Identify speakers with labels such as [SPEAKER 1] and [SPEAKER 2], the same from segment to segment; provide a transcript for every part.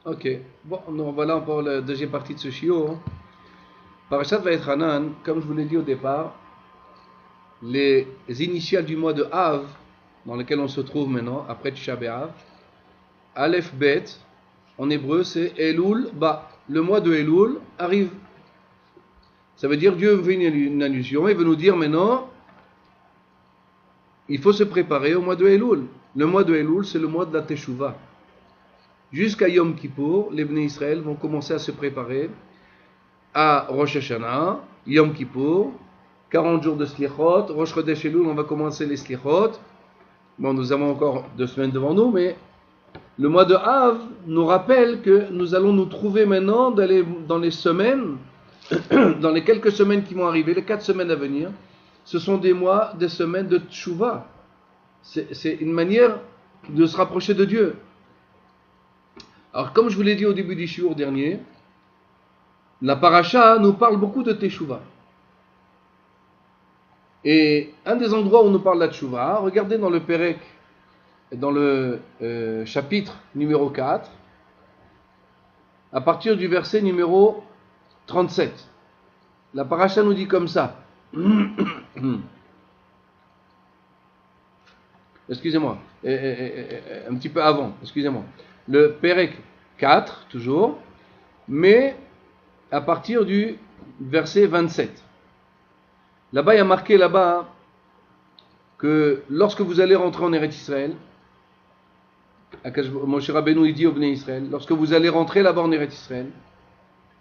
[SPEAKER 1] Ok. Bon, donc voilà pour la deuxième partie de ce chiot. Parashat Vaïtranan, comme je vous l'ai dit au départ, les initiales du mois de Av, dans lequel on se trouve maintenant, après Tisha B'Av, Aleph Bet, en hébreu c'est Elul Ba. Le mois de Elul arrive. Ça veut dire Dieu fait une allusion et veut nous dire maintenant, il faut se préparer au mois de Elul. Le mois de Elul, c'est le mois de la Teshuvah. Jusqu'à Yom Kippour, les Bnei Israël vont commencer à se préparer à Rosh Hashanah, Yom Kippour, 40 jours de Slichot, Rosh Chodesh Elul, on va commencer les Slichot. Bon, nous avons encore 2 semaines devant nous, mais le mois de Av nous rappelle que nous allons nous trouver maintenant dans les semaines, dans les quelques semaines qui vont arriver, les 4 semaines à venir. Ce sont des semaines de Teshuvah. C'est une manière de se rapprocher de Dieu. Alors, comme je vous l'ai dit au début du shiur dernier, la paracha nous parle beaucoup de Teshuvah. Et un des endroits où on nous parle de la Teshuvah, regardez dans le Pérec, dans le chapitre numéro 4, à partir du verset numéro 37. La paracha nous dit comme ça. Excusez-moi, un petit peu avant, excusez-moi. Le Pérec 4, toujours, mais à partir du verset 27. Là-bas, il y a marqué là-bas que lorsque vous allez rentrer en Eretz Israël, Moshe Rabbeinu il dit au Bnei Israël, lorsque vous allez rentrer là-bas en Eretz Israël,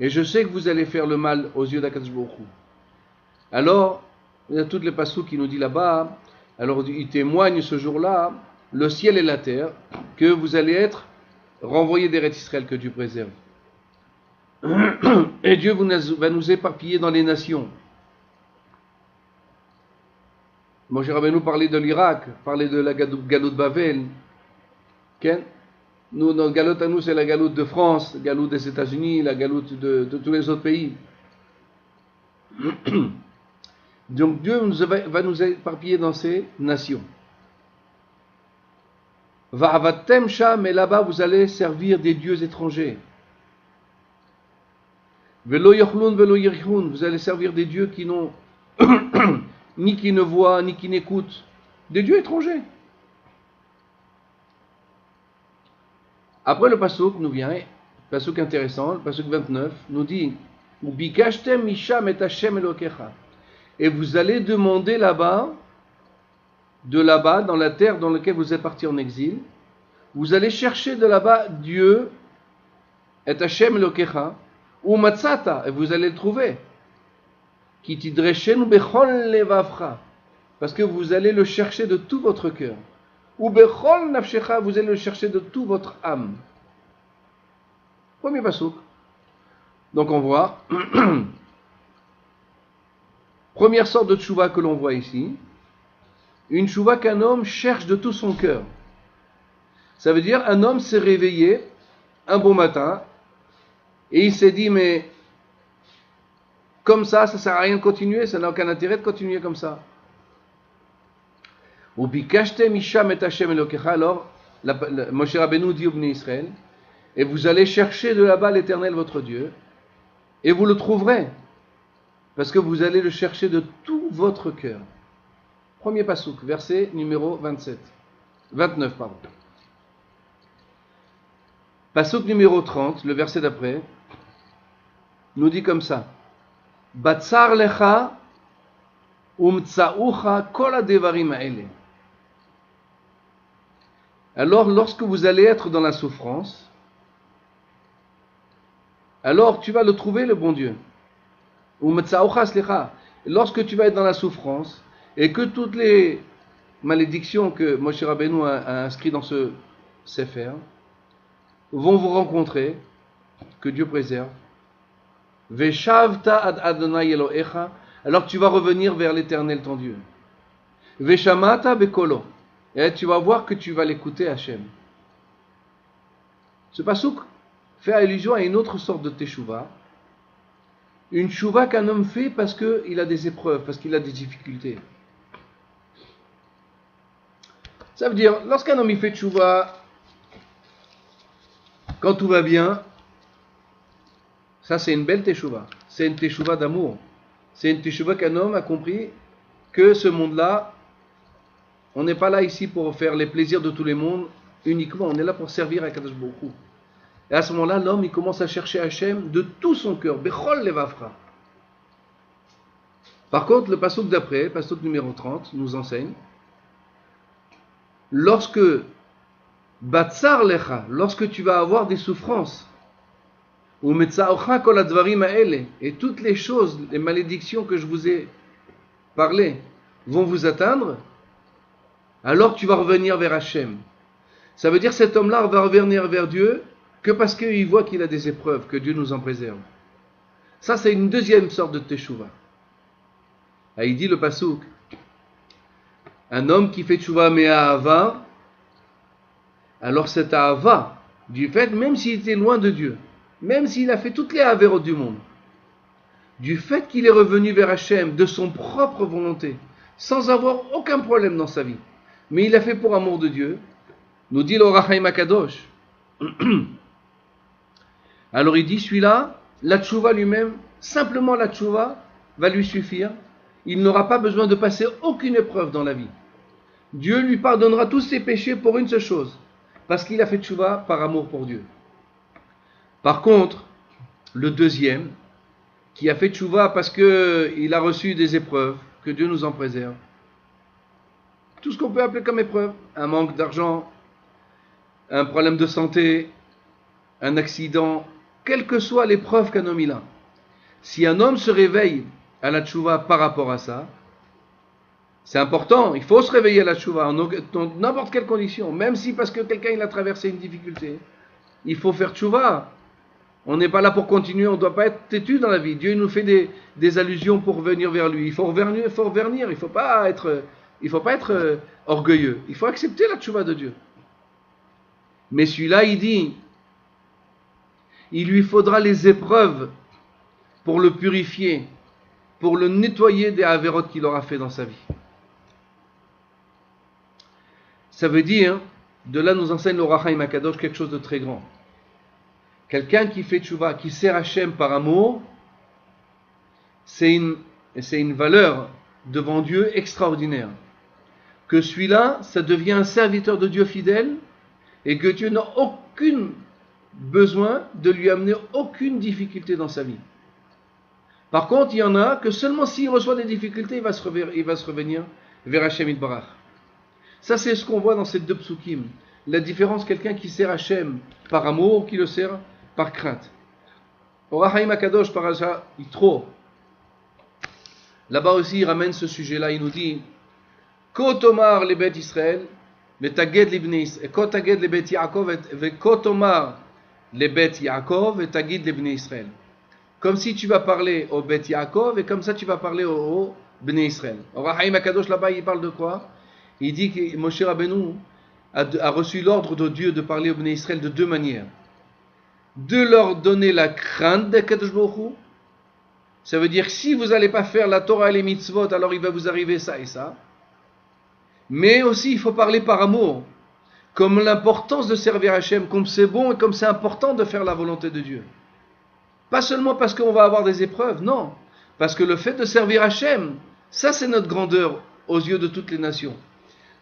[SPEAKER 1] et je sais que vous allez faire le mal aux yeux d'Akadosh Baruch Hu. Alors, il y a toutes les passous qui nous dit là-bas, alors il témoigne ce jour-là, le ciel et la terre, que vous allez être renvoyés d'Eretz Israël, que Dieu préserve. Et Dieu va nous éparpiller dans les nations. Moshe Rabbeinu parlait de l'Irak, parlait de la galoute Bavel. Okay? Nous, notre galoute à nous, c'est la galoute de France, la galoute des États-Unis, la galoute de tous les autres pays. Donc Dieu va nous éparpiller dans ces nations. Va'avatem sham, et là-bas vous allez servir des dieux étrangers. Velo yochlun velo yirichun, vous allez servir des dieux qui n'ont ni qui ne voient, ni qui n'écoutent. Des dieux étrangers. Après le pasuk nous vient, pasuk intéressant, le pasuk 29, nous dit Ubikashtem misham et Hashem elokecha. Et vous allez demander là-bas, de là-bas, dans la terre dans laquelle vous êtes parti en exil, vous allez chercher de là-bas Dieu, et Hashem elokecha, ou matzata, et vous allez le trouver. Ki tidreshenu bechol levavcha, parce que vous allez le chercher de tout votre cœur. Ou bechol nafshecha, vous allez le chercher de toute votre âme. Premier pasuk. Donc on voit, première sorte de tchouva que l'on voit ici, une tchouva qu'un homme cherche de tout son cœur. Ça veut dire un homme s'est réveillé un bon matin et il s'est dit mais comme ça sert à rien de continuer, ça n'a aucun intérêt de continuer comme ça. Alors, Moshe Rabbeinu dit au Bnei Israël, et vous allez chercher de là-bas l'Éternel votre Dieu, et vous le trouverez, parce que vous allez le chercher de tout votre cœur. Premier pasuk, verset numéro 29, pardon. Pasuk numéro 30, le verset d'après, nous dit comme ça. Batsar lecha umtsaucha kol hadevarim ha'ele. Alors, lorsque vous allez être dans la souffrance, alors tu vas le trouver, le bon Dieu. Lorsque tu vas être dans la souffrance, et que toutes les malédictions que Moshe Rabbeinu a inscrites dans ce Sefer vont vous rencontrer, que Dieu préserve, Veshavta ad Adonai Elohecha, alors tu vas revenir vers l'Éternel ton Dieu. Veshamata bekolo, et tu vas voir que tu vas l'écouter Hachem. Ce pasouk fait allusion à une autre sorte de teshuva, une teshuva qu'un homme fait parce qu'il a des épreuves, parce qu'il a des difficultés. Ça veut dire, lorsqu'un homme il fait teshuva, Quand tout va bien, ça c'est une belle teshuva. C'est une teshuva d'amour. C'est une teshuva qu'un homme a compris que ce monde-là, on n'est pas là ici pour faire les plaisirs de tous les mondes uniquement. On est là pour servir à Kadosh Baruch Hu. Et à ce moment-là, l'homme, il commence à chercher Hachem de tout son cœur. Bechol levavcha. Par contre, le pasuk d'après, pasuk numéro 30, nous enseigne, lorsque batsar lecha, lorsque tu vas avoir des souffrances, ou metzaocha kol advarim ha'ele, et toutes les choses, les malédictions que je vous ai parlé, vont vous atteindre, alors tu vas revenir vers Hachem. Ça veut dire que cet homme-là va revenir vers Dieu que parce qu'il voit qu'il a des épreuves, que Dieu nous en préserve. Ça, c'est une deuxième sorte de teshuva. Ah, il dit le pasuk, un homme qui fait teshuva me'ahava, alors cet ahava, du fait, même s'il était loin de Dieu, même s'il a fait toutes les avérotes du monde, du fait qu'il est revenu vers Hachem de son propre volonté, sans avoir aucun problème dans sa vie, mais il l'a fait pour amour de Dieu, nous dit l'Or HaChaim HaKadosh. Alors il dit, celui-là, la tchouva lui-même, simplement la tchouva va lui suffire. Il n'aura pas besoin de passer aucune épreuve dans la vie. Dieu lui pardonnera tous ses péchés pour une seule chose, parce qu'il a fait tchouva par amour pour Dieu. Par contre, le deuxième, qui a fait tchouva parce qu'il a reçu des épreuves, que Dieu nous en préserve, tout ce qu'on peut appeler comme épreuve, un manque d'argent, un problème de santé, un accident, quelle que soit l'épreuve qu'un homme il a. Si un homme se réveille à la tchouva par rapport à ça, c'est important, il faut se réveiller à la tchouva dans n'importe quelle condition, même si parce que quelqu'un il a traversé une difficulté, il faut faire tchouva. On n'est pas là pour continuer, on ne doit pas être têtu dans la vie. Dieu nous fait des allusions pour venir vers lui. Il faut revenir, il ne faut pas être orgueilleux. Il faut accepter la tchouva de Dieu. Mais celui-là, il dit, il lui faudra les épreuves pour le purifier, pour le nettoyer des avérotes qu'il aura fait dans sa vie. Ça veut dire, de là nous enseigne l'Or HaChaim HaKadosh quelque chose de très grand. Quelqu'un qui fait tchouva, qui sert Hachem par amour, c'est une valeur devant Dieu extraordinaire. Que celui-là, ça devient un serviteur de Dieu fidèle et que Dieu n'a aucun besoin de lui amener aucune difficulté dans sa vie. Par contre, il y en a que seulement s'il reçoit des difficultés, il va se revenir vers Hachem Yitbarach. Ça, c'est ce qu'on voit dans ces deux psukim. La différence, quelqu'un qui sert Hachem par amour, qui le sert par crainte. Or HaChaim HaKadosh Parasha Yitro, là-bas aussi il ramène ce sujet-là, il nous dit Kotomar le Bet Israël, Vetaged libnei Israël, Kotaged le Bet Yaakov, Vekotomar le Bet Yaakov, Vetagid le Bnei Israël. Comme si tu vas parler au Bet Yaakov et comme ça tu vas parler au Bnei Israël. Or HaChaim HaKadosh là-bas il parle de quoi? Il dit que Moshe Rabbeinu a reçu l'ordre de Dieu de parler au Bnei Israël de deux manières. De leur donner la crainte de Kadosh Baruch Hu. Ça veut dire que si vous n'allez pas faire la Torah et les mitzvot, alors il va vous arriver ça et ça. Mais aussi, il faut parler par amour. Comme l'importance de servir Hachem, comme c'est bon et comme c'est important de faire la volonté de Dieu. Pas seulement parce qu'on va avoir des épreuves, non. Parce que le fait de servir Hachem, ça c'est notre grandeur aux yeux de toutes les nations.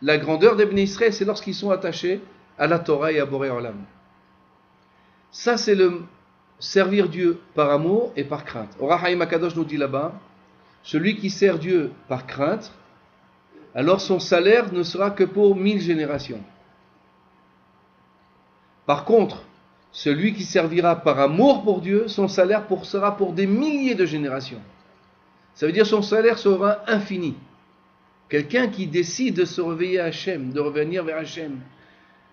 [SPEAKER 1] La grandeur des Bnei Israël, c'est lorsqu'ils sont attachés à la Torah et à Boré Olam. Ça, c'est le servir Dieu par amour et par crainte. Or HaChaim HaKadosh nous dit là-bas, celui qui sert Dieu par crainte, alors son salaire ne sera que pour 1000 générations. Par contre, celui qui servira par amour pour Dieu, son salaire sera pour des milliers de générations. Ça veut dire son salaire sera infini. Quelqu'un qui décide de se réveiller à Hachem, de revenir vers Hachem,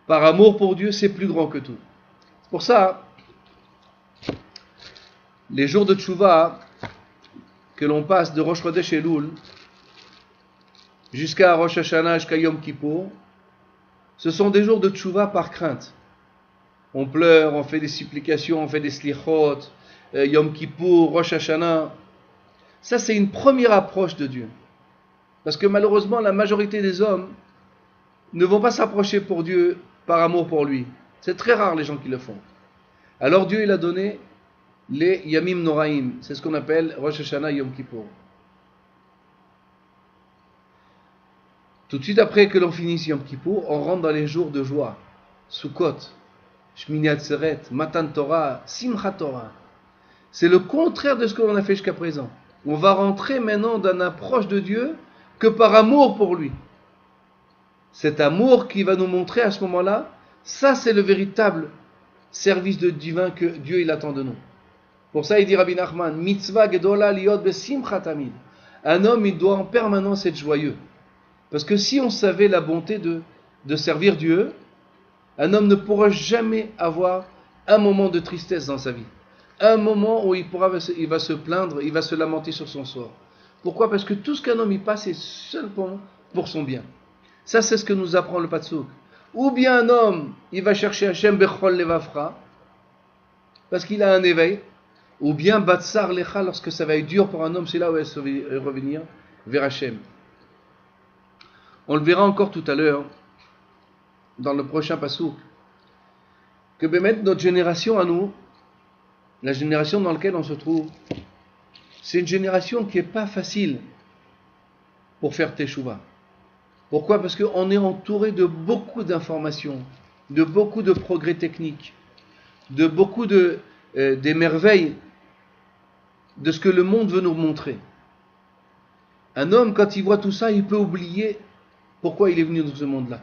[SPEAKER 1] par amour pour Dieu, c'est plus grand que tout. Pour ça, les jours de Tchouva que l'on passe de Rosh Chodesh Elul jusqu'à Rosh Hashanah, jusqu'à Yom Kippour, ce sont des jours de Tchouva par crainte. On pleure, on fait des supplications, on fait des slichot, Yom Kippour, Rosh Hashanah. Ça, c'est une première approche de Dieu. Parce que malheureusement, la majorité des hommes ne vont pas s'approcher pour Dieu par amour pour lui. C'est très rare les gens qui le font. Alors Dieu il a donné les Yamim Noraim, c'est ce qu'on appelle Rosh Hashanah Yom Kippour. Tout de suite après que l'on finisse Yom Kippour, on rentre dans les jours de joie. Sukkot, Shmini Atzeret, Matan Torah, Simchat Torah. C'est le contraire de ce que l'on a fait jusqu'à présent. On va rentrer maintenant dans l'approche de Dieu que par amour pour lui. Cet amour qui va nous montrer à ce moment-là, ça c'est le véritable service de divin que Dieu il attend de nous. Pour ça il dit Rabbi Nachman, mitzvah gedola liot besimchat tamid. Un homme il doit en permanence être joyeux. Parce que si on savait la bonté de servir Dieu, un homme ne pourra jamais avoir un moment de tristesse dans sa vie. Un moment où il va se plaindre, il va se lamenter sur son sort. Pourquoi? Parce que tout ce qu'un homme y passe est seulement pour son bien. Ça c'est ce que nous apprend le Passouk. Ou bien un homme, il va chercher Hashem bechol levafra, parce qu'il a un éveil. Ou bien batsar lecha, lorsque ça va être dur pour un homme, c'est là où il va revenir vers Hashem. On le verra encore tout à l'heure, dans le prochain Passouk, que notre génération à nous, la génération dans laquelle on se trouve, c'est une génération qui n'est pas facile pour faire Teshuvah. Pourquoi? Parce qu'on est entouré de beaucoup d'informations, de beaucoup de progrès techniques, de beaucoup des merveilles de ce que le monde veut nous montrer. Un homme, quand il voit tout ça, il peut oublier pourquoi il est venu dans ce monde-là.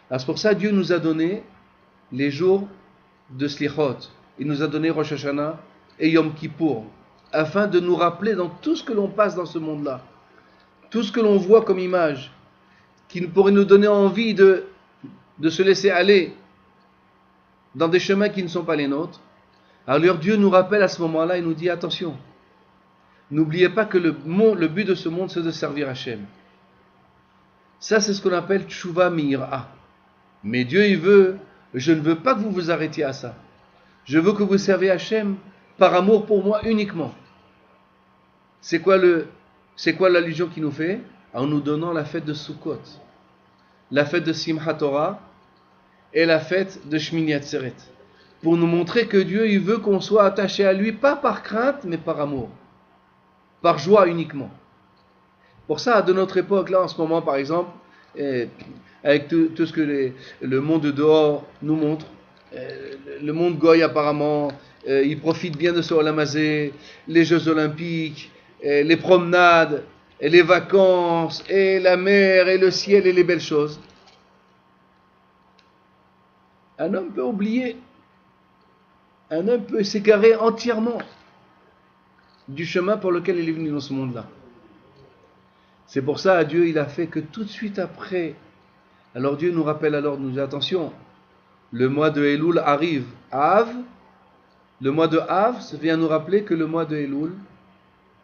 [SPEAKER 1] Alors c'est pour ça que Dieu nous a donné les jours de Slichot. Il nous a donné Rosh Hashanah et Yom Kippour, afin de nous rappeler dans tout ce que l'on passe dans ce monde-là, tout ce que l'on voit comme image, qui pourrait nous donner envie de se laisser aller dans des chemins qui ne sont pas les nôtres. Alors Dieu nous rappelle à ce moment-là, il nous dit attention, n'oubliez pas que le but de ce monde c'est de servir Hachem. Ça c'est ce qu'on appelle Tshuva Meira. Mais Dieu il veut, je ne veux pas que vous vous arrêtiez à ça. Je veux que vous serviez Hachem par amour pour moi uniquement. C'est quoi l'allusion qu'il nous fait? En nous donnant la fête de Sukkot, la fête de Simchat Torah et la fête de Shmini Atzeret, pour nous montrer que Dieu il veut qu'on soit attaché à lui, pas par crainte mais par amour, par joie uniquement. Pour ça, de notre époque là en ce moment par exemple, avec tout ce que le monde dehors nous montre, le monde goy apparemment, il profite bien de ce Olam Hazé, les Jeux Olympiques, les promenades, et les vacances, et la mer, et le ciel, et les belles choses. Un homme peut oublier, un homme peut s'égarer entièrement du chemin pour lequel il est venu dans ce monde-là. C'est pour ça, Dieu, il a fait que tout de suite après, alors Dieu nous rappelle, alors nous dit attention, le mois de Elul arrive, Av, le mois de Av, ça vient nous rappeler que le mois de Elul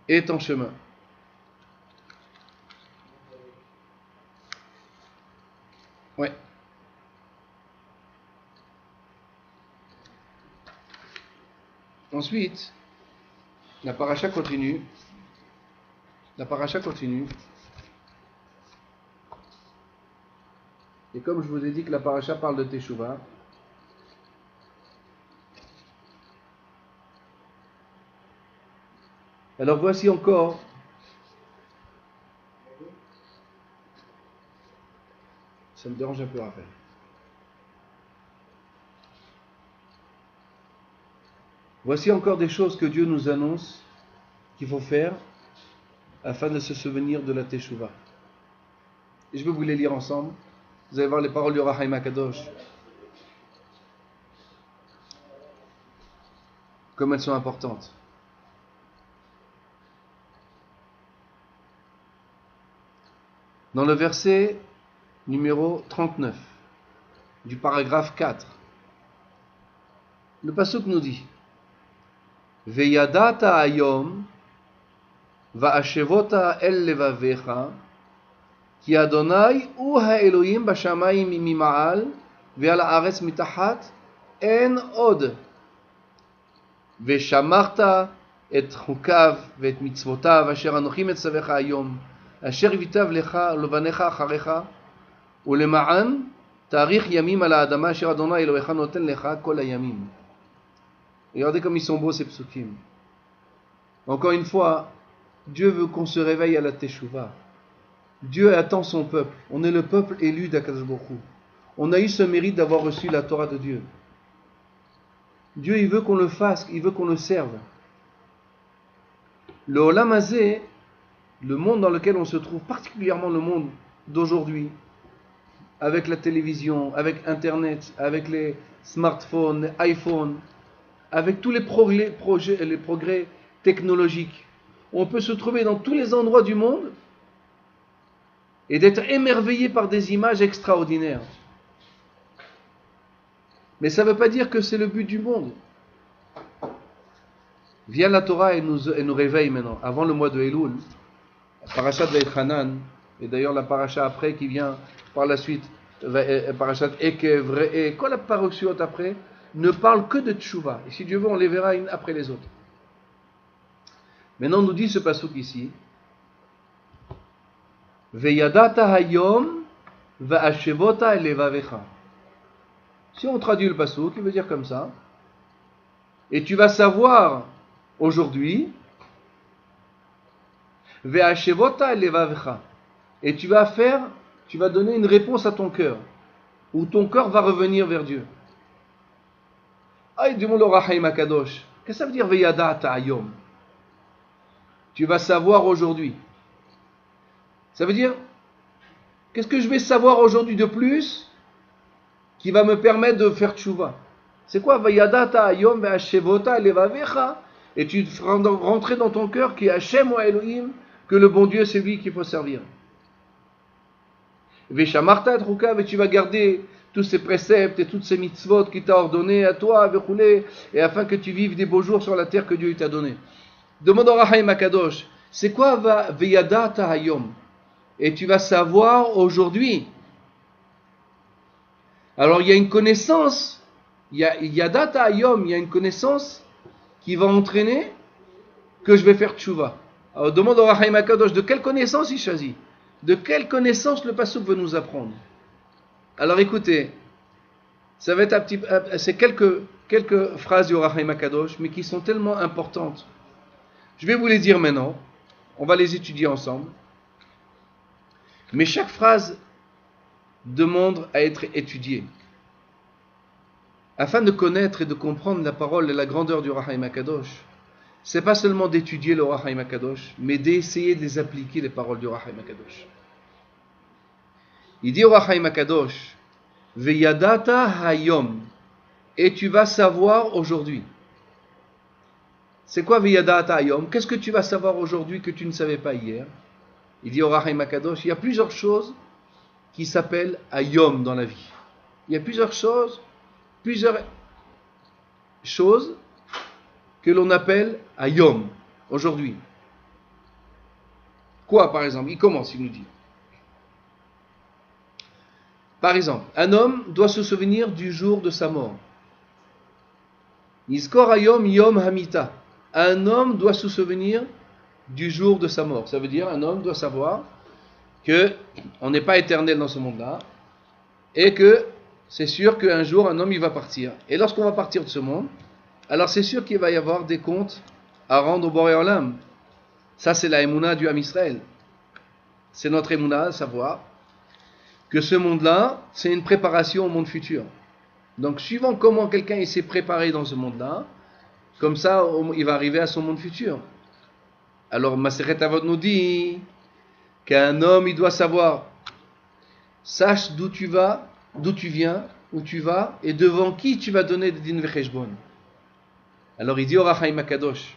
[SPEAKER 1] est en chemin. Ouais. Ensuite, la paracha continue. Et comme je vous ai dit que la paracha parle de Teshuvah, alors voici encore ça me dérange un peu, Raphaël. Voici encore des choses que Dieu nous annonce qu'il faut faire afin de se souvenir de la Teshuvah. Et je vais vous les lire ensemble. Vous allez voir les paroles du Ohr HaChaim HaKadosh. Comme elles sont importantes. Dans le verset numéro 39 du paragraphe 4, le pasuk nous dit Veyadata ayom va'ashevota el levavecha ki Adonai hu ha'elohim bashamayim mima'al ve'al ha'aretz mitachat en od ve'shamarta et chukav ve'et mitzvotav asher anochi metzavecha ayom asher vitav lecha lovanecha acharecha ולמען תאריך ימים על האדמה אשר אדוני אלוהיך נותן לך כל הימים. Regardez comme ils sont beaux ces psukim. Encore une fois, Dieu veut qu'on se réveille à la Teshuvah. Dieu attend son peuple. On est le peuple élu d'Akadosh Baruch Hu. On a eu ce mérite d'avoir reçu la Torah de Dieu. Dieu, il veut qu'on le fasse, il veut qu'on le serve. Le Olam Hazeh, le monde dans lequel on se trouve, particulièrement le monde d'aujourd'hui, avec la télévision, avec Internet, avec les smartphones, les iPhones, avec tous les progrès technologiques, on peut se trouver dans tous les endroits du monde et d'être émerveillé par des images extraordinaires. Mais ça ne veut pas dire que c'est le but du monde. Vient la Torah et nous réveille maintenant, avant le mois de Elul, la parasha de Vaïchanan, et d'ailleurs la parasha après qui vient par la suite, parasha Ekev, et quoi la parasha après, ne parle que de Tchouva. Et si Dieu veut, on les verra une après les autres. Maintenant, on nous dit ce pasuk ici, Veyadata hayom va'ashevota elevavecha. Si on traduit le pasuk, il veut dire comme ça, et tu vas savoir aujourd'hui, Ve'ashevota elevavecha, et tu vas donner une réponse à ton cœur, où ton cœur va revenir vers Dieu. Ah, demande au Rahaim Akadosh, qu'est-ce que ça veut dire Veyadata hayom? Tu vas savoir aujourd'hui. Ça veut dire, qu'est-ce que je vais savoir aujourd'hui de plus qui va me permettre de faire tchouva? C'est quoi? Vayadata ayom ve'ashevota levavecha. Et tu feras rentrer dans ton cœur qui est Hashem ou Elohim, que le bon Dieu c'est lui qu'il faut servir. Veshamarta et rukav, et tu vas garder tous ces préceptes et toutes ces mitzvot qu'il t'a ordonné à toi, et afin que tu vives des beaux jours sur la terre que Dieu t'a donné. Demande au Rahaim Akadosh, c'est quoi Veyadata hayom? Et tu vas savoir aujourd'hui. Alors il y a une connaissance, il y a data ayom, il y a une connaissance qui va entraîner que je vais faire tchouva. Alors demande au Rahaim Akadosh, de quelle connaissance il choisit? De quelle connaissance le pasuk veut nous apprendre? Alors écoutez, ça va être c'est quelques phrases du Rahaim Akadosh, mais qui sont tellement importantes. Je vais vous les dire maintenant, on va les étudier ensemble. Mais chaque phrase demande à être étudiée. Afin de connaître et de comprendre la parole et la grandeur du Rahaim Akadosh, c'est pas seulement d'étudier le Rahaim Akadosh, mais d'essayer de les appliquer, les paroles du Rahaim Akadosh. Il dit au Rahaim Akadosh, Veyadata hayom, et tu vas savoir aujourd'hui. C'est quoi Veyadata hayom? Qu'est-ce que tu vas savoir aujourd'hui que tu ne savais pas hier? Il dit au Rahaim Akadosh, il y a plusieurs choses qui s'appellent hayom dans la vie. Il y a plusieurs choses que l'on appelle hayom aujourd'hui. Quoi par exemple? Il commence, il nous dit. Par exemple, un homme doit se souvenir du jour de sa mort. Yizkor hayom yom hamita. Un homme doit se souvenir du jour de sa mort. Ça veut dire un homme doit savoir que on n'est pas éternel dans ce monde-là et que c'est sûr qu'un jour un homme il va partir. Et lorsqu'on va partir de ce monde, alors c'est sûr qu'il va y avoir des comptes à rendre au Boré Olam. Ça c'est la émouna du Ham Israël. C'est notre émouna à savoir que ce monde-là, c'est une préparation au monde futur. Donc suivant comment quelqu'un il s'est préparé dans ce monde-là, comme ça il va arriver à son monde futur. Alors Maseret Avot nous dit qu'un homme il doit savoir, sache d'où tu vas, d'où tu viens, où tu vas et devant qui tu vas donner des din vecheshbon. Alors il dit au Rahaim Akadosh,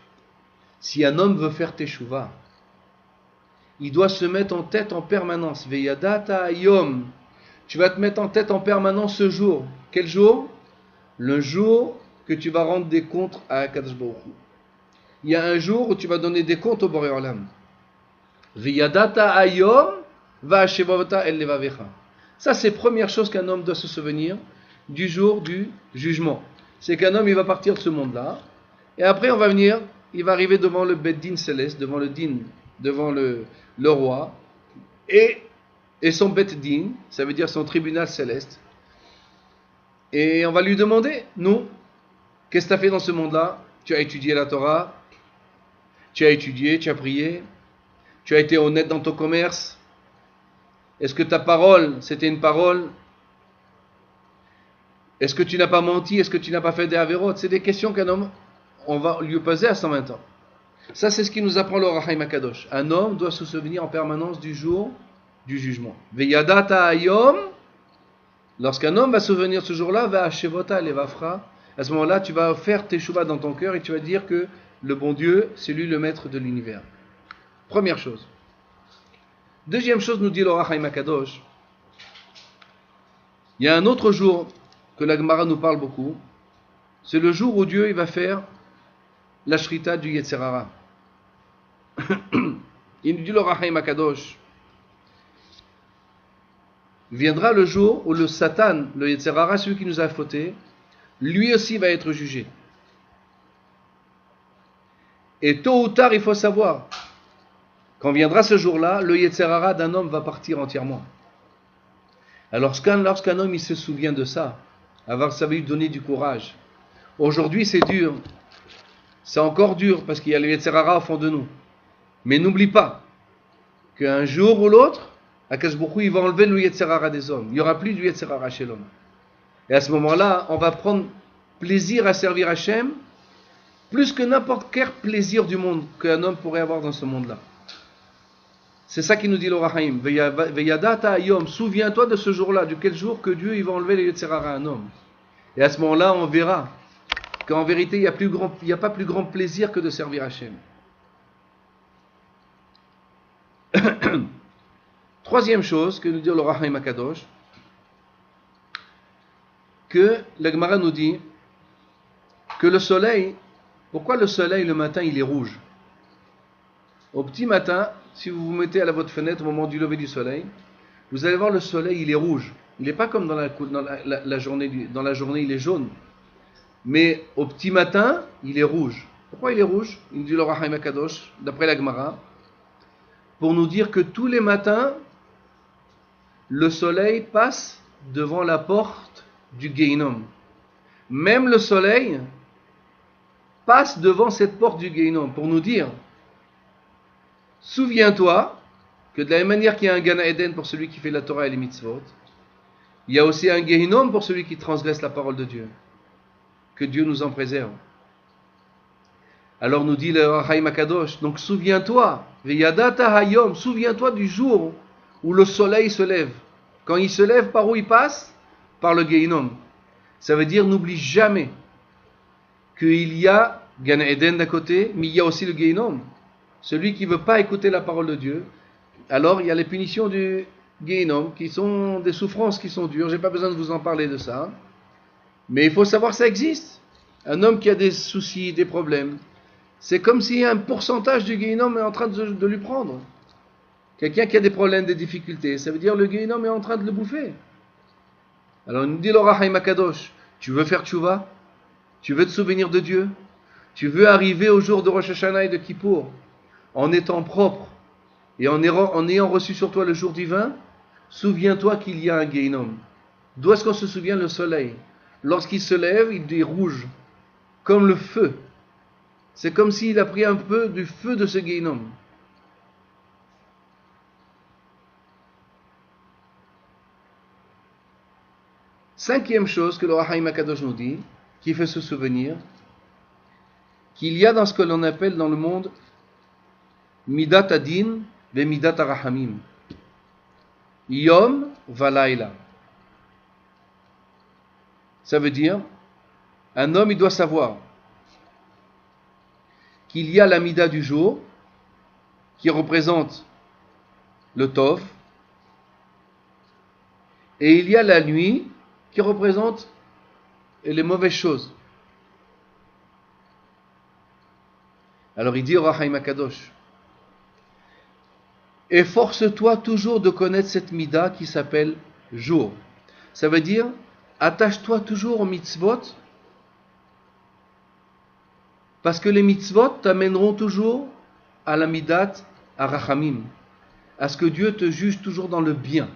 [SPEAKER 1] si un homme veut faire teshuva, il doit se mettre en tête en permanence. Veyadata hayom. Tu vas te mettre en tête en permanence ce jour. Quel jour? Le jour que tu vas rendre des comptes à Akadosh Baruch Hu. Il y a un jour où tu vas donner des comptes au Boré Olam. Veyadata hayom va'ashevota el levavecha. Ça c'est la première chose qu'un homme doit se souvenir du jour du jugement. C'est qu'un homme il va partir de ce monde-là et après il va arriver devant le Beddin céleste, devant le roi et son Beddin, ça veut dire son tribunal céleste. Et on va lui demander, nous, Qu'est-ce que tu as fait dans ce monde-là? Tu as étudié la Torah, tu as étudié, tu as prié, tu as été honnête dans ton commerce. Est-ce que ta parole, c'était une parole? Est-ce que tu n'as pas menti? Est-ce que tu n'as pas fait des avérotes? C'est des questions qu'un homme, on va lui poser à 120 ans. Ça, c'est ce qui nous apprend le Rahaim Akadosh. Un homme doit se souvenir en permanence du jour du jugement. Veyadata ayom, lorsqu'un homme va se souvenir ce jour-là, va Shevota levafra. À ce moment-là, tu vas faire tes chouvas dans ton cœur et tu vas dire que le bon Dieu, c'est lui le maître de l'univers. Première chose. Deuxième chose, nous dit le Rahaim Akadosh. Il y a un autre jour que la Gemara nous parle beaucoup. C'est le jour où Dieu il va faire la shrita du Yetzer Hara. Il nous dit le Rahaim Akadosh. Viendra le jour où le Satan, le Yetzer Hara, celui qui nous a fauté, lui aussi va être jugé. Et tôt ou tard, il faut savoir, quand viendra ce jour-là, le Yetzer Hara d'un homme va partir entièrement. Alors lorsqu'un homme il se souvient de ça, ça va lui donner du courage. Aujourd'hui c'est dur, c'est encore dur parce qu'il y a le Yetzer Hara au fond de nous. Mais n'oublie pas qu'un jour ou l'autre, Akadosh Baruch Hu, il va enlever le Yetzer Hara des hommes. Il n'y aura plus du Yetzer Hara chez l'homme. Et à ce moment-là, on va prendre plaisir à servir Hachem plus que n'importe quel plaisir du monde qu'un homme pourrait avoir dans ce monde-là. C'est ça qui nous dit le Rahaim. Veyadata ayom, souviens-toi de ce jour-là, de quel jour que Dieu il va enlever le Yetzer Hara à un homme. Et à ce moment-là, on verra qu'en vérité, il n'y a pas plus grand plaisir que de servir Hachem. Troisième chose que nous dit le Rahaim Akadosh, que la Gemara nous dit que le soleil, pourquoi le soleil le matin il est rouge? Au petit matin, si vous vous mettez à votre fenêtre au moment du lever du soleil, vous allez voir le soleil il est rouge. Il n'est pas comme dans la journée, dans la journée il est jaune. Mais au petit matin, il est rouge. Pourquoi il est rouge? Il nous dit le Rahaim Akadosh, d'après la Gemara, pour nous dire que tous les matins, le soleil passe devant la porte du Gehinom. Même le soleil passe devant cette porte du Gehinom pour nous dire, souviens-toi que de la même manière qu'il y a un Gan Eden pour celui qui fait la Torah et les mitzvot, il y a aussi un Gehinom pour celui qui transgresse la parole de Dieu. Que Dieu nous en préserve. Alors nous dit le Rahaim Akadosh, donc souviens-toi, Veyadata hayom, souviens-toi du jour où le soleil se lève. Quand il se lève, par où il passe? Par le Gehinom. Ça veut dire, n'oublie jamais qu'il y a Gan Eden d'un côté, mais il y a aussi le Gehinom. Celui qui ne veut pas écouter la parole de Dieu, alors il y a les punitions du Gehinom, qui sont des souffrances qui sont dures. Je n'ai pas besoin de vous en parler de ça. Mais il faut savoir que ça existe. Un homme qui a des soucis, des problèmes, c'est comme si un pourcentage du Gehinom est en train de lui prendre. Quelqu'un qui a des problèmes, des difficultés, ça veut dire le Gehinom est en train de le bouffer. Alors il nous dit le Rahaim Akadosh, tu veux faire tchouva? Tu veux te souvenir de Dieu? Tu veux arriver au jour de Rosh Hashanah et de Kippour en étant propre et en ayant reçu sur toi le jour divin? Souviens-toi qu'il y a un Gehinom. D'où est-ce qu'on se souvient? Le soleil. Lorsqu'il se lève, il est rouge, comme le feu. C'est comme s'il a pris un peu du feu de ce Gehinom. Cinquième chose que le Rahaim Akadosh nous dit, qui fait se souvenir, qu'il y a dans ce que l'on appelle dans le monde Midat Adin ve Midat Arahamim. Yom Valaila. Ça veut dire, un homme il doit savoir qu'il y a la Mida du jour, qui représente le Tov, et il y a la nuit, qui représente les mauvaises choses. Alors il dit au Rahaim Akadosh, efforce-toi toujours de connaître cette Mida qui s'appelle jour. Ça veut dire, attache-toi toujours aux mitzvot, parce que les mitzvot t'amèneront toujours à la Midat Arachamim, à ce que Dieu te juge toujours dans le bien.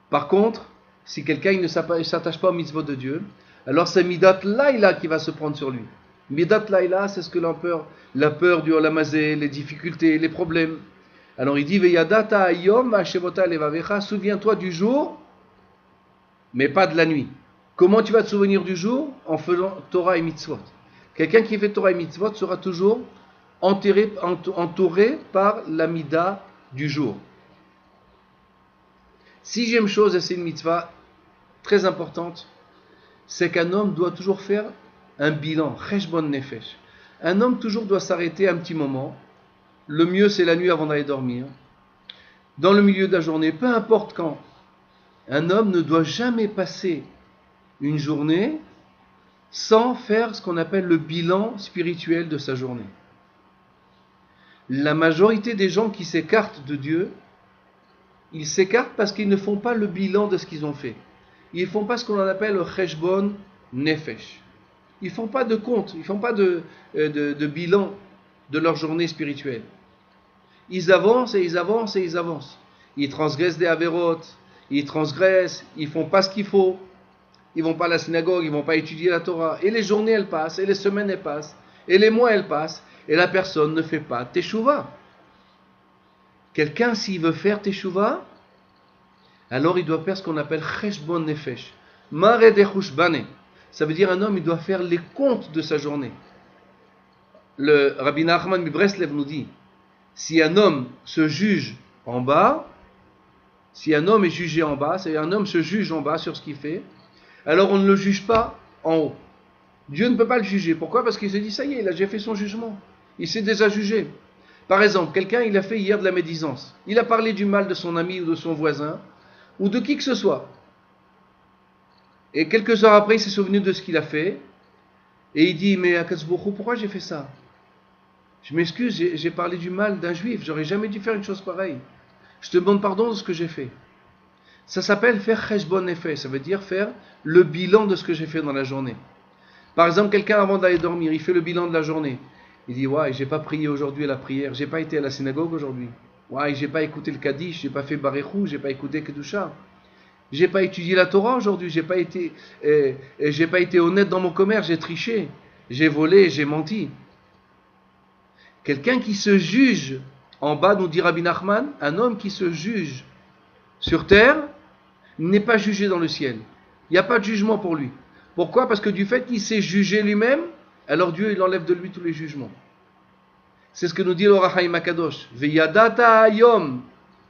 [SPEAKER 1] Par contre, si quelqu'un ne s'attache pas aux mitzvot de Dieu, alors c'est Midat Laïla qui va se prendre sur lui. Midat Laïla, c'est ce que la peur du Olamazé, les difficultés, les problèmes. Alors il dit, Veyadata ayom hashemota levavecha, souviens-toi du jour, mais pas de la nuit. Comment tu vas te souvenir du jour? En faisant Torah et Mitzvot. Quelqu'un qui fait Torah et Mitzvot sera toujours entouré par la Mida du jour. Sixième chose, et c'est une mitzvah très importante, c'est qu'un homme doit toujours faire un bilan, cheshbon nefesh. Un homme toujours doit s'arrêter un petit moment. Le mieux, c'est la nuit avant d'aller dormir. Dans le milieu de la journée, peu importe quand. Un homme ne doit jamais passer une journée sans faire ce qu'on appelle le bilan spirituel de sa journée. La majorité des gens qui s'écartent de Dieu, ils s'écartent parce qu'ils ne font pas le bilan de ce qu'ils ont fait. Ils ne font pas ce qu'on appelle le cheshbon nefesh. Ils ne font pas de compte, ils ne font pas de bilan de leur journée spirituelle. Ils avancent et ils avancent et ils avancent. Ils transgressent des avérotes, ils transgressent, ils ne font pas ce qu'il faut. Ils ne vont pas à la synagogue, ils ne vont pas étudier la Torah. Et les journées, elles passent, et les semaines, elles passent, et les mois, elles passent, et la personne ne fait pas teshuva. Quelqu'un, s'il veut faire teshuva, alors il doit faire ce qu'on appelle cheshbon nefesh. Mare dechush bane. Ça veut dire un homme, il doit faire les comptes de sa journée. Le Rabbi Nachman Breslev nous dit, si un homme se juge en bas, si un homme est jugé en bas, c'est-à-dire un homme se juge en bas sur ce qu'il fait, alors on ne le juge pas en haut. Dieu ne peut pas le juger. Pourquoi? Parce qu'il se dit, ça y est, il a déjà fait son jugement. Il s'est déjà jugé. Par exemple, quelqu'un, il a fait hier de la médisance. Il a parlé du mal de son ami ou de son voisin, ou de qui que ce soit. Et quelques heures après, il s'est souvenu de ce qu'il a fait, et il dit, mais Akadosh Baruch Hu, pourquoi j'ai fait ça? Je m'excuse, j'ai parlé du mal d'un juif, j'aurais jamais dû faire une chose pareille. Je te demande pardon de ce que j'ai fait. Ça s'appelle faire cheshbon nefesh, ça veut dire faire le bilan de ce que j'ai fait dans la journée. Par exemple, quelqu'un avant d'aller dormir, il fait le bilan de la journée. Il dit, ouais, j'ai pas prié aujourd'hui à la prière, j'ai pas été à la synagogue aujourd'hui. Ouais, j'ai pas écouté le Kaddish, j'ai pas fait Barechou, j'ai pas écouté Kedusha. J'ai pas étudié la Torah aujourd'hui, j'ai pas été honnête dans mon commerce, j'ai triché, j'ai volé, j'ai menti. Quelqu'un qui se juge en bas, nous dit Rabbi Nachman, un homme qui se juge sur terre n'est pas jugé dans le ciel. Il n'y a pas de jugement pour lui. Pourquoi? Parce que du fait qu'il s'est jugé lui-même, alors Dieu il enlève de lui tous les jugements. C'est ce que nous dit l'Or HaChaim HaKadosh. Veyadata ayom.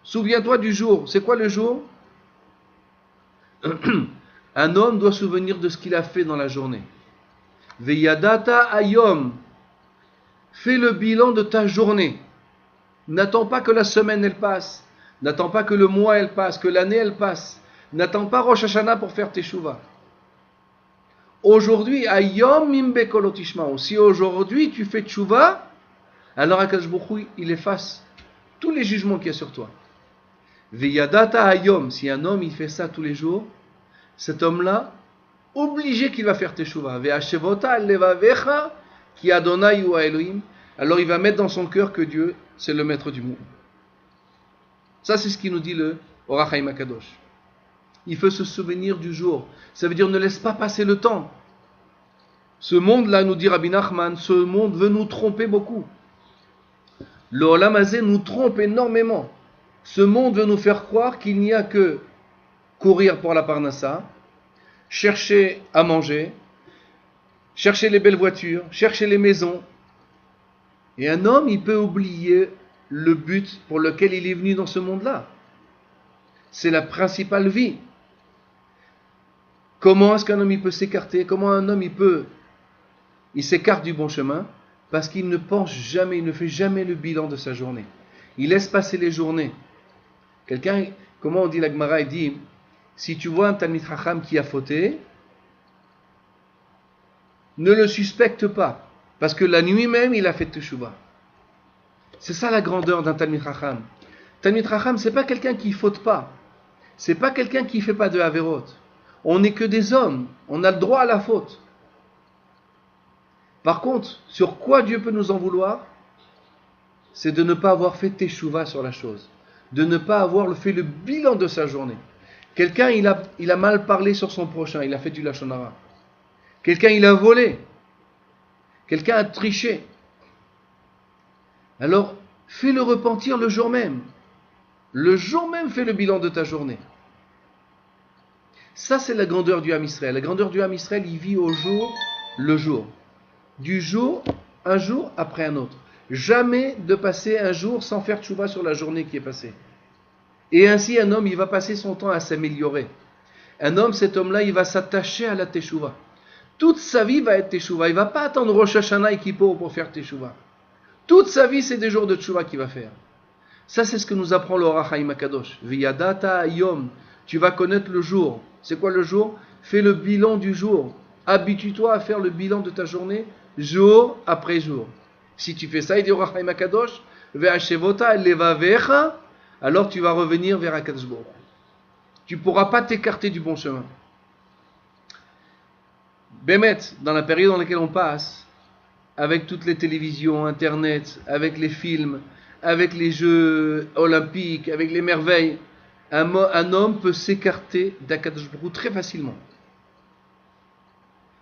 [SPEAKER 1] Souviens-toi du jour. C'est quoi le jour? Un homme doit se souvenir de ce qu'il a fait dans la journée. Veyadata ayom. Fais le bilan de ta journée. N'attends pas que la semaine elle passe. N'attends pas que le mois elle passe, que l'année elle passe. N'attends pas Rosh Hashanah pour faire teshuva. Aujourd'hui, ayom imbe kolotishmao. Si aujourd'hui tu fais teshuva, alors Akadosh Baruch Hu, il efface tous les jugements qu'il y a sur toi. Veyadata ayom. Si un homme il fait ça tous les jours, cet homme-là, obligé qu'il va faire teshuva. Ve'ashevota levavecha ki Adonai hu Elohim. Alors il va mettre dans son cœur que Dieu, c'est le maître du monde. Ça, c'est ce qu'il nous dit le Or HaChaim HaKadosh. Il faut se souvenir du jour. Ça veut dire ne laisse pas passer le temps. Ce monde-là, nous dit Rabbi Nachman, ce monde veut nous tromper beaucoup. Le Olam Hazé nous trompe énormément. Ce monde veut nous faire croire qu'il n'y a que courir pour la parnassa, chercher à manger, chercher les belles voitures, chercher les maisons. Et un homme, il peut oublier le but pour lequel il est venu dans ce monde-là. C'est la principale vie. Comment est-ce qu'un homme il peut s'écarter? Comment un homme il s'écarte du bon chemin? Parce qu'il ne pense jamais, il ne fait jamais le bilan de sa journée. Il laisse passer les journées. Quelqu'un, comment on dit la Gemara, il dit, si tu vois un Talmid Chacham qui a fauté, ne le suspecte pas. Parce que la nuit même, il a fait teshuva. C'est ça la grandeur d'un Talmid Chacham. Talmid Chacham, c'est pas quelqu'un qui faute pas. C'est pas quelqu'un qui fait pas de averot. On n'est que des hommes. On a le droit à la faute. Par contre, sur quoi Dieu peut nous en vouloir? C'est de ne pas avoir fait teshuva sur la chose. De ne pas avoir fait le bilan de sa journée. Quelqu'un, il a mal parlé sur son prochain. Il a fait du lachon hara. Quelqu'un il a volé. Quelqu'un a triché. Alors, fais le repentir le jour même. Le jour même, fais le bilan de ta journée. Ça, c'est la grandeur du Ham Israël. La grandeur du Ham Israël, il vit au jour le jour. Du jour, un jour après un autre. Jamais de passer un jour sans faire tchouva sur la journée qui est passée. Et ainsi, un homme, il va passer son temps à s'améliorer. Un homme, cet homme-là, il va s'attacher à la teshuva. Toute sa vie va être teshuva. Il ne va pas attendre Rosh Hashanah et Kippour pour faire teshuva. Toute sa vie, c'est des jours de teshuva qu'il va faire. Ça, c'est ce que nous apprend le Or HaChaim HaKadosh. V'yadata hayom. Tu vas connaître le jour. C'est quoi le jour? Fais le bilan du jour. Habitue-toi à faire le bilan de ta journée, jour après jour. Si tu fais ça, il dit Or HaChaim HaKadosh, ve'ashevota levavecha, alors tu vas revenir vers HaKadosh Baruch Hu. Tu ne pourras pas t'écarter du bon chemin. Bémet, dans la période dans laquelle on passe, avec toutes les télévisions, Internet, avec les films, avec les jeux olympiques, avec les merveilles, un homme peut s'écarter d'Akadosh Baruch Hu très facilement.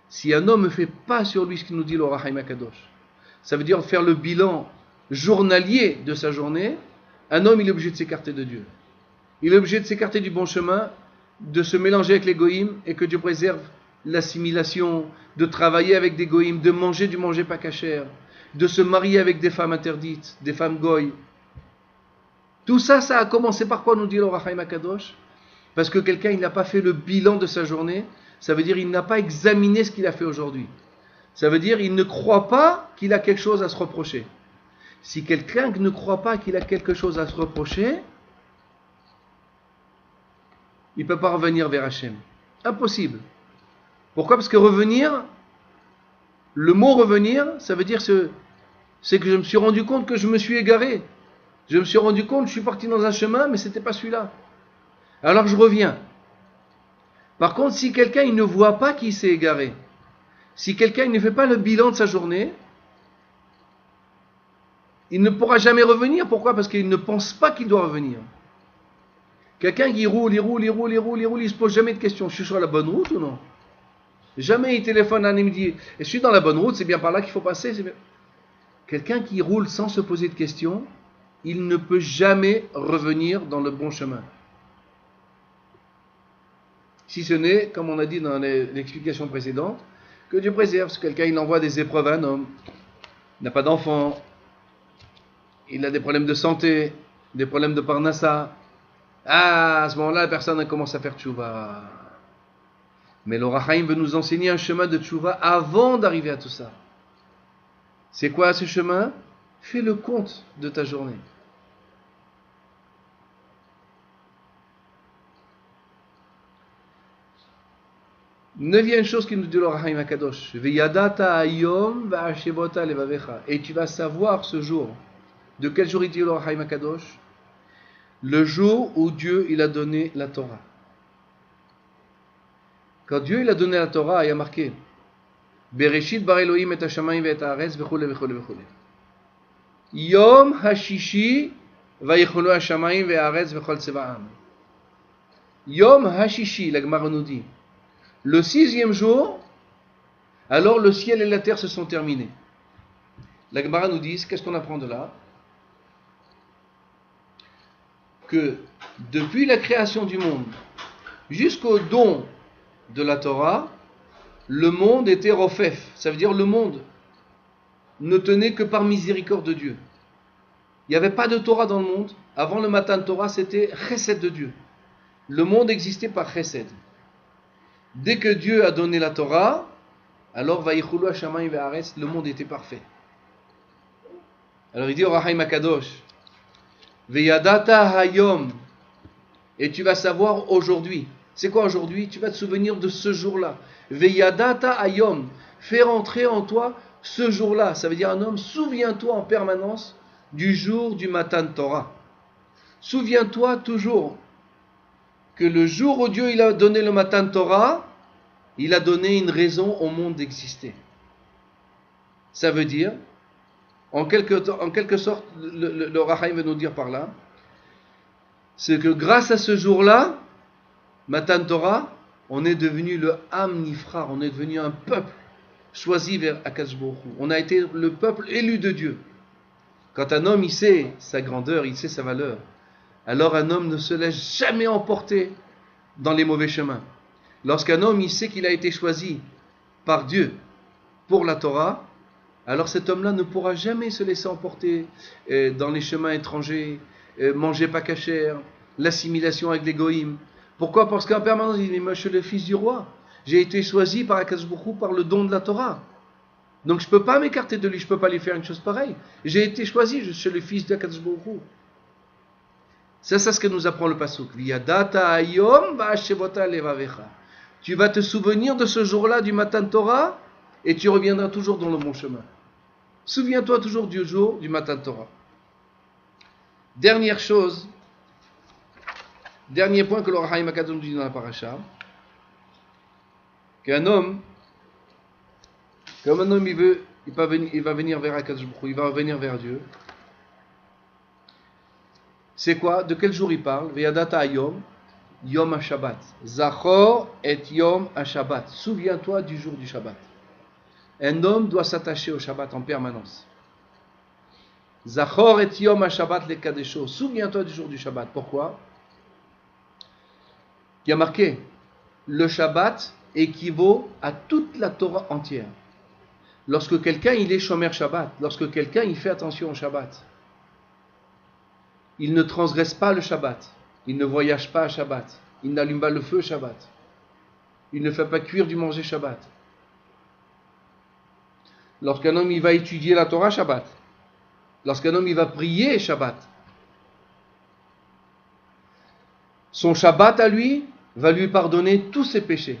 [SPEAKER 1] Si un homme ne fait pas sur lui ce qu'il nous dit le Or HaChaim HaKadosh, ça veut dire faire le bilan journalier de sa journée, un homme il est obligé de s'écarter de Dieu. Il est obligé de s'écarter du bon chemin, de se mélanger avec les goïms, et que Dieu préserve l'assimilation, de travailler avec des goïms, de manger du manger pas cachère, de se marier avec des femmes interdites, des femmes goï. Tout ça, ça a commencé par quoi, nous dit le Or HaChaim HaKadosh? Parce que quelqu'un, il n'a pas fait le bilan de sa journée, ça veut dire il n'a pas examiné ce qu'il a fait aujourd'hui. Ça veut dire il ne croit pas qu'il a quelque chose à se reprocher. Si quelqu'un ne croit pas qu'il a quelque chose à se reprocher, il ne peut pas revenir vers Hachem. Impossible. Pourquoi? Parce que revenir, le mot revenir, ça veut dire c'est que je me suis rendu compte que je me suis égaré. Je me suis rendu compte que je suis parti dans un chemin, mais ce n'était pas celui-là. Alors je reviens. Par contre, si quelqu'un il ne voit pas qu'il s'est égaré, si quelqu'un il ne fait pas le bilan de sa journée, il ne pourra jamais revenir. Pourquoi? Parce qu'il ne pense pas qu'il doit revenir. Quelqu'un qui roule, il ne se pose jamais de questions. Je suis sur la bonne route ou non? Jamais il téléphone à un et me dit, je suis dans la bonne route, c'est bien par là qu'il faut passer. Quelqu'un qui roule sans se poser de questions, il ne peut jamais revenir dans le bon chemin. Si ce n'est, comme on a dit dans l'explication précédente, que Dieu préserve. Si quelqu'un il envoie des épreuves à un homme, il n'a pas d'enfant, il a des problèmes de santé, des problèmes de parnassa. Ah, à ce moment-là, la personne commence à faire tchouva. Mais le Or HaChaim veut nous enseigner un chemin de tchouva avant d'arriver à tout ça. C'est quoi ce chemin? Fais le compte de ta journée. Neuvième chose qu'il nous dit le Or HaChaim HaKadosh. V'yadata hayom v'ashevota levavecha. Et tu vas savoir ce jour. De quel jour il dit le Or HaChaim HaKadosh? Le jour où Dieu il a donné la Torah. Quand Dieu il a donné la Torah, il y a marqué Bereshit bar Elohim et hashamayim et haaretz v'chule v'chule v'chule. Yom hashishi vayichulu hashamayim ve'haaretz v'chol tzeva'am. Yom hashishi, la Gemara nous dit, le sixième jour, alors le ciel et la terre se sont terminés. La Gemara nous dit, qu'est-ce qu'on apprend de là? Que depuis la création du monde jusqu'au don de la Torah, le monde était rofef. Ça veut dire le monde ne tenait que par miséricorde de Dieu. Il n'y avait pas de Torah dans le monde. Avant le matin de Torah, c'était chesed de Dieu. Le monde existait par chesed. Dès que Dieu a donné la Torah, alors vayichulu hashamayim ve'haaretz, le monde était parfait. Alors il dit au Or HaChaim HaKadosh, Veyadata hayom, et tu vas savoir aujourd'hui. C'est quoi aujourd'hui? Tu vas te souvenir de ce jour-là. Veyadata hayom, fais rentrer en toi ce jour-là. Ça veut dire un homme, souviens-toi en permanence du jour du Matan Torah. Souviens-toi toujours que le jour où Dieu il a donné le Matan Torah, il a donné une raison au monde d'exister. Ça veut dire, en quelque sorte, le Or HaChaim veut nous dire par là, c'est que grâce à ce jour-là, Matan Torah, on est devenu le Am Nifra, on est devenu un peuple choisi vers Akadosh Baruch Hu. On a été le peuple élu de Dieu. Quand un homme il sait sa grandeur, il sait sa valeur, alors un homme ne se laisse jamais emporter dans les mauvais chemins. Lorsqu'un homme il sait qu'il a été choisi par Dieu pour la Torah, alors cet homme-là ne pourra jamais se laisser emporter dans les chemins étrangers, manger pas cachère, l'assimilation avec les goïms. Pourquoi? Parce qu'en permanence il dit, moi je suis le fils du roi, j'ai été choisi par Akadosh Baruch Hu par le don de la Torah. Donc je ne peux pas m'écarter de lui, je ne peux pas lui faire une chose pareille. J'ai été choisi, je suis le fils d'Akadosh Baruch Hu. C'est ça ce que nous apprend le pasuk. Tu vas te souvenir de ce jour-là du Matan Torah et tu reviendras toujours dans le bon chemin. Souviens-toi toujours du jour du Matan Torah. Dernière chose, dernier point que le Rahaim Akadosh nous dit dans la paracha, qu'un homme, comme un homme il va venir vers Akadosh Baruch Hu, il va revenir vers Dieu. C'est quoi? De quel jour il parle? Veyadata ayom, yom ha-shabbat. Zachor et yom ha-shabbat. Souviens-toi du jour du Shabbat. Un homme doit s'attacher au Shabbat en permanence. Zachor et yom ha-shabbat le kadesho. Souviens-toi du jour du Shabbat. Pourquoi? Il y a marqué, le Shabbat équivaut à toute la Torah entière. Lorsque quelqu'un il est shomer Shabbat, lorsque quelqu'un il fait attention au Shabbat, il ne transgresse pas le Shabbat, il ne voyage pas à Shabbat, il n'allume pas le feu Shabbat, il ne fait pas cuire du manger Shabbat. Lorsqu'un homme il va étudier la Torah Shabbat, lorsqu'un homme il va prier Shabbat, son Shabbat à lui va lui pardonner tous ses péchés.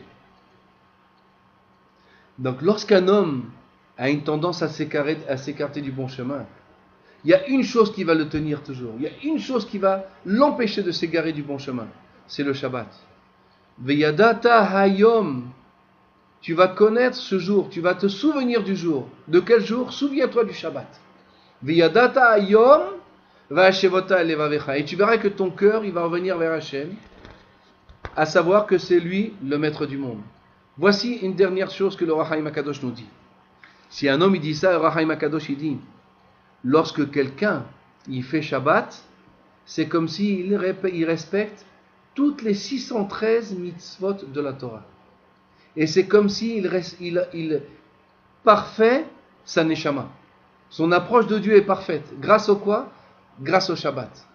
[SPEAKER 1] Donc lorsqu'un homme a une tendance à s'écarter du bon chemin, il y a une chose qui va le tenir toujours. Il y a une chose qui va l'empêcher de s'égarer du bon chemin. C'est le Shabbat. Veyadata hayom. Tu vas connaître ce jour. Tu vas te souvenir du jour. De quel jour? Souviens-toi du Shabbat. Veyadata hayom va'ashevota elevavecha. Et tu verras que ton cœur, il va revenir vers Hachem, à savoir que c'est lui le maître du monde. Voici une dernière chose que le Rahaim Akadosh nous dit. Si un homme il dit ça, le Rahaim Akadosh il dit, lorsque quelqu'un il fait Shabbat, c'est comme s'il respecte toutes les 613 mitzvot de la Torah. Et c'est comme s'il parfait sa neshama. Son approche de Dieu est parfaite. Grâce au quoi? Grâce au Shabbat.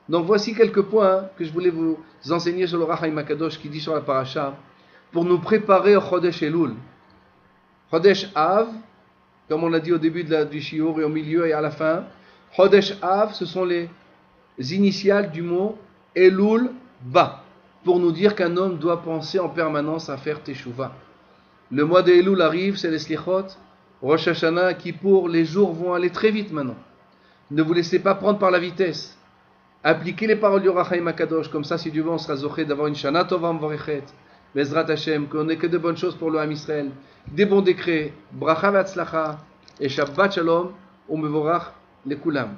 [SPEAKER 1] Donc voici quelques points que je voulais vous enseigner sur le Rahaim Akadosh qui dit sur la paracha, pour nous préparer au Chodesh Elul. Chodesh Av, comme on l'a dit au début du shiur et au milieu et à la fin, Chodesh Av, ce sont les initiales du mot Elul Ba, pour nous dire qu'un homme doit penser en permanence à faire Teshuvah. Le mois de Elul arrive, c'est les Slichot, Rosh Hashanah, Kippour, les jours vont aller très vite maintenant. Ne vous laissez pas prendre par la vitesse. Appliquez les paroles du Rahaim Akadosh, comme ça si Dieu veut on sera zoché d'avoir une Shana Tova Mvorechet, Bezrat Hashem, qu'on n'ait que de bonnes choses pour le Ham Israël, des bons décrets, Bracha Vatzlacha, et Shabbat Shalom, Umevorach Lekulam.